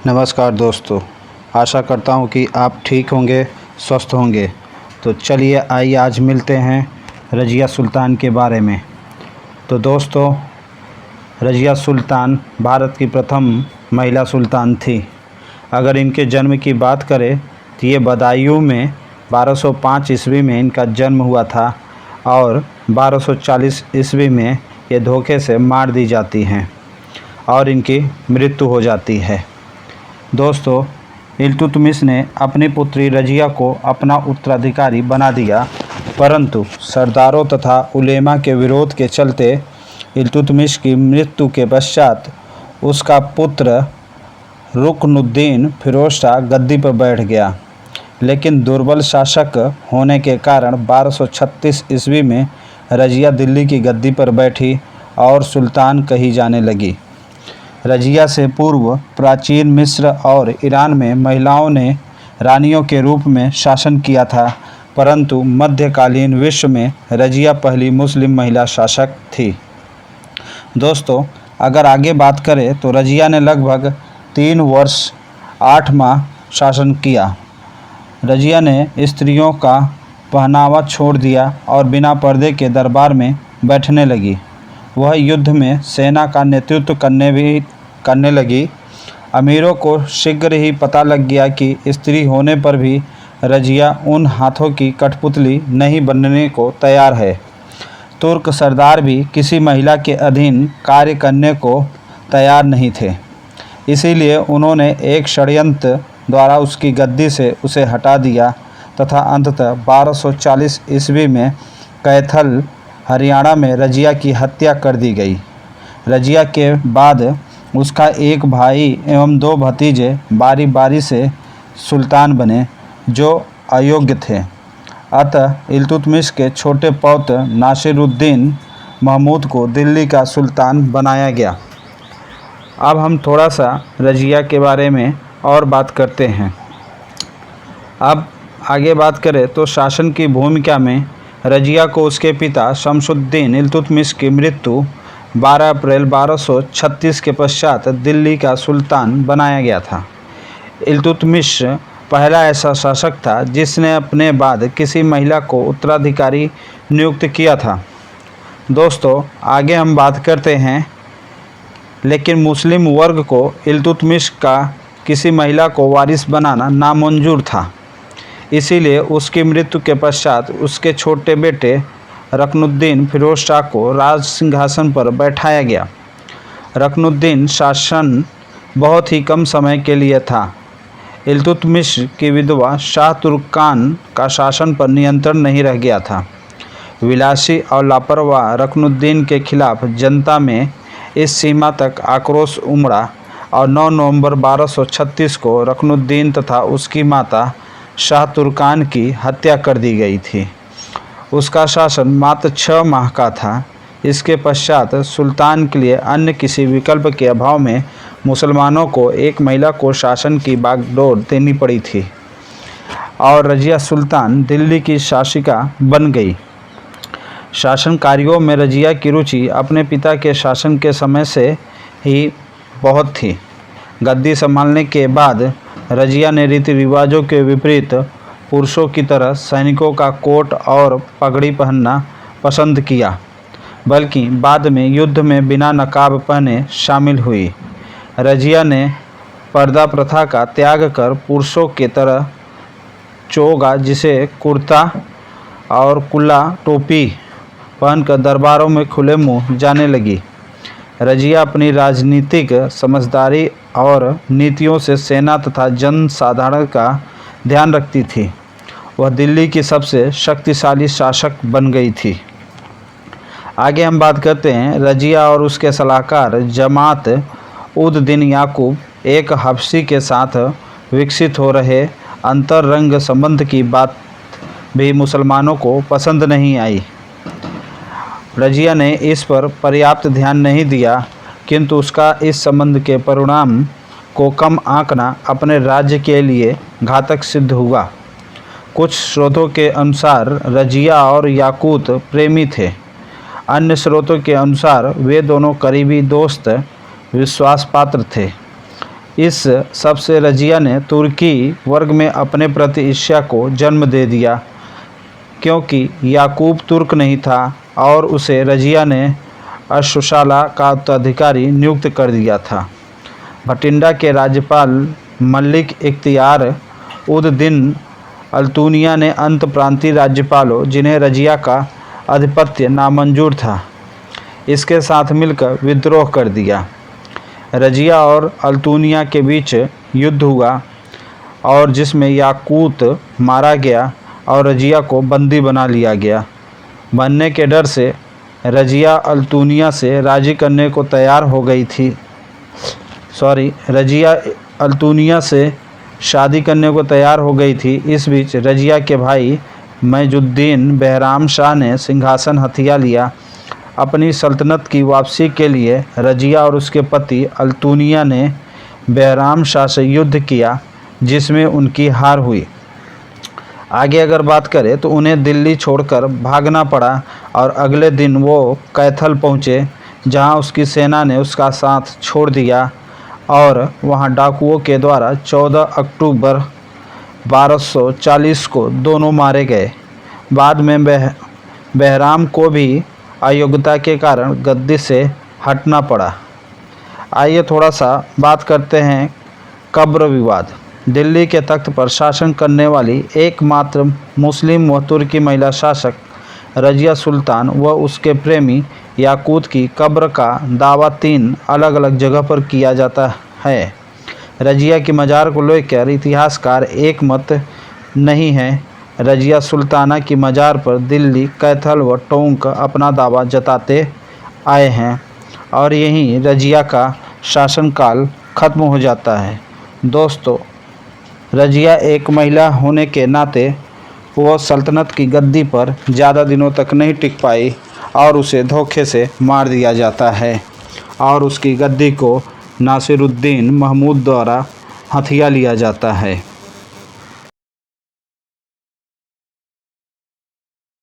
नमस्कार दोस्तों, आशा करता हूँ कि आप ठीक होंगे, स्वस्थ होंगे। तो चलिए आइए आज मिलते हैं रज़िया सुल्तान के बारे में। तो दोस्तों, रज़िया सुल्तान भारत की प्रथम महिला सुल्तान थी। अगर इनके जन्म की बात करें तो ये बदायूं में 1205 ईस्वी में इनका जन्म हुआ था और 1240 ईस्वी में ये धोखे से मार दी जाती हैं और इनकी मृत्यु हो जाती है। दोस्तों, इल्तुतमिश ने अपनी पुत्री रज़िया को अपना उत्तराधिकारी बना दिया, परंतु सरदारों तथा उलेमा के विरोध के चलते इल्तुतमिश की मृत्यु के पश्चात उसका पुत्र रुकनुद्दीन फिरोज शाह गद्दी पर बैठ गया। लेकिन दुर्बल शासक होने के कारण 1236 ईस्वी में रज़िया दिल्ली की गद्दी पर बैठी और सुल्तान कही जाने लगी। रज़िया से पूर्व प्राचीन मिस्र और ईरान में महिलाओं ने रानियों के रूप में शासन किया था, परंतु मध्यकालीन विश्व में रज़िया पहली मुस्लिम महिला शासक थी। दोस्तों, अगर आगे बात करें तो रज़िया ने लगभग 3 वर्ष 8 माह शासन किया। रज़िया ने स्त्रियों का पहनावा छोड़ दिया और बिना पर्दे के दरबार में बैठने लगी। वह युद्ध में सेना का नेतृत्व करने लगी। अमीरों को शीघ्र ही पता लग गया कि स्त्री होने पर भी रज़िया उन हाथों की कठपुतली नहीं बनने को तैयार है। तुर्क सरदार भी किसी महिला के अधीन कार्य करने को तैयार नहीं थे, इसीलिए उन्होंने एक षड्यंत्र द्वारा उसकी गद्दी से उसे हटा दिया तथा अंततः 1240 ईस्वी में कैथल हरियाणा में रज़िया की हत्या कर दी गई। रज़िया के बाद उसका एक भाई एवं 2 भतीजे बारी बारी से सुल्तान बने, जो अयोग्य थे। अतः इल्तुतमिश के छोटे पौत्र नासिरुद्दीन महमूद को दिल्ली का सुल्तान बनाया गया। अब हम थोड़ा सा रज़िया के बारे में और बात करते हैं। अब आगे बात करें तो शासन की भूमिका में रज़िया को उसके पिता शमसुद्दीन इल्तुतमिश की मृत्यु 12 अप्रैल 1236 के पश्चात दिल्ली का सुल्तान बनाया गया था। इल्तुतमिश पहला ऐसा शासक था जिसने अपने बाद किसी महिला को उत्तराधिकारी नियुक्त किया था। दोस्तों, आगे हम बात करते हैं, लेकिन मुस्लिम वर्ग को इल्तुतमिश का किसी महिला को वारिस बनाना नामंजूर था। इसीलिए उसकी मृत्यु के पश्चात उसके छोटे बेटे रुकनुद्दीन फिरोज शाह को राज सिंहासन पर बैठाया गया। रुकनुद्दीन शासन बहुत ही कम समय के लिए था। इल्तुतमिश की विधवा शाह तुर्कान का शासन पर नियंत्रण नहीं रह गया था। विलासी और लापरवाह रुकनुद्दीन के खिलाफ जनता में इस सीमा तक आक्रोश उमड़ा और 9 नवंबर 1236 को रुकनुद्दीन तथा उसकी माता शाह तुर्कान की हत्या कर दी गई थी। उसका शासन मात्र 6 माह का था। इसके पश्चात सुल्तान के लिए अन्य किसी विकल्प के अभाव में मुसलमानों को एक महिला को शासन की बागडोर देनी पड़ी थी और रज़िया सुल्तान दिल्ली की शासिका बन गई। शासन कार्यों में रज़िया की रुचि अपने पिता के शासन के समय से ही बहुत थी। गद्दी संभालने के बाद रज़िया ने रीति रिवाजों के विपरीत पुरुषों की तरह सैनिकों का कोट और पगड़ी पहनना पसंद किया, बल्कि बाद में युद्ध में बिना नकाब पहने शामिल हुई। रज़िया ने पर्दा प्रथा का त्याग कर पुरुषों की तरह चोगा, जिसे कुर्ता और कुल्ला टोपी पहनकर दरबारों में खुले मुंह जाने लगी। रज़िया अपनी राजनीतिक समझदारी और नीतियों से सेना तथा जन साधारण का ध्यान रखती थी। वह दिल्ली की सबसे शक्तिशाली शासक बन गई थी। आगे हम बात करते हैं रज़िया और उसके सलाहकार जमात उद दिन याकूब एक हबशी के साथ विकसित हो रहे अंतरंग संबंध की बात भी मुसलमानों को पसंद नहीं आई। रज़िया ने इस पर पर्याप्त ध्यान नहीं दिया, किंतु उसका इस संबंध के परिणाम को कम आंकना अपने राज्य के लिए घातक सिद्ध हुआ। कुछ स्रोतों के अनुसार रज़िया और याकूत प्रेमी थे। अन्य स्रोतों के अनुसार वे दोनों करीबी दोस्त विश्वास पात्र थे। इस सबसे रजिया ने तुर्की वर्ग में अपने प्रति ईर्ष्या को जन्म दे दिया, क्योंकि याकूब तुर्क नहीं था और उसे रजिया ने अश्वशाला का उत्तराधिकारी नियुक्त कर दिया था। भटिंडा के राज्यपाल मलिक इख्तियार उद दिन अल्तूनिया ने अंत प्रांतीय राज्यपालों, जिन्हें रजिया का आधिपत्य नामंजूर था, इसके साथ मिलकर विद्रोह कर दिया। रजिया और अल्तूनिया के बीच युद्ध हुआ और जिसमें याकूत मारा गया और रजिया को बंदी बना लिया गया। बनने के डर से रजिया अल्तूनिया से राजी करने को तैयार हो गई थी। रजिया अल्तूनिया से शादी करने को तैयार हो गई थी। इस बीच रजिया के भाई मैजुद्दीन बहराम शाह ने सिंहासन हथिया लिया। अपनी सल्तनत की वापसी के लिए रजिया और उसके पति अल्तूनिया ने बहराम शाह से युद्ध किया, जिसमें उनकी हार हुई। आगे अगर बात करें तो उन्हें दिल्ली छोड़कर भागना पड़ा और अगले दिन वो कैथल पहुँचे, जहाँ उसकी सेना ने उसका साथ छोड़ दिया और वहाँ डाकुओं के द्वारा 14 अक्टूबर 1240 को दोनों मारे गए। बाद में बहराम को भी अयोग्यता के कारण गद्दी से हटना पड़ा। आइए थोड़ा सा बात करते हैं कब्र विवाद। दिल्ली के तख्त पर शासन करने वाली एकमात्र मुस्लिम व तुर्की महिला शासक रजिया सुल्तान व उसके प्रेमी याकूत की कब्र का दावा 3 अलग अलग जगह पर किया जाता है। रजिया की मजार को लेकर इतिहासकार एक मत नहीं है। रजिया सुल्ताना की मजार पर दिल्ली, कैथल व टोंक अपना दावा जताते आए हैं और यहीं रजिया का शासनकाल खत्म हो जाता है। दोस्तों, रजिया एक महिला होने के नाते वो सल्तनत की गद्दी पर ज़्यादा दिनों तक नहीं टिक पाई और उसे धोखे से मार दिया जाता है और उसकी गद्दी को नासिरुद्दीन महमूद द्वारा हथिया लिया जाता है।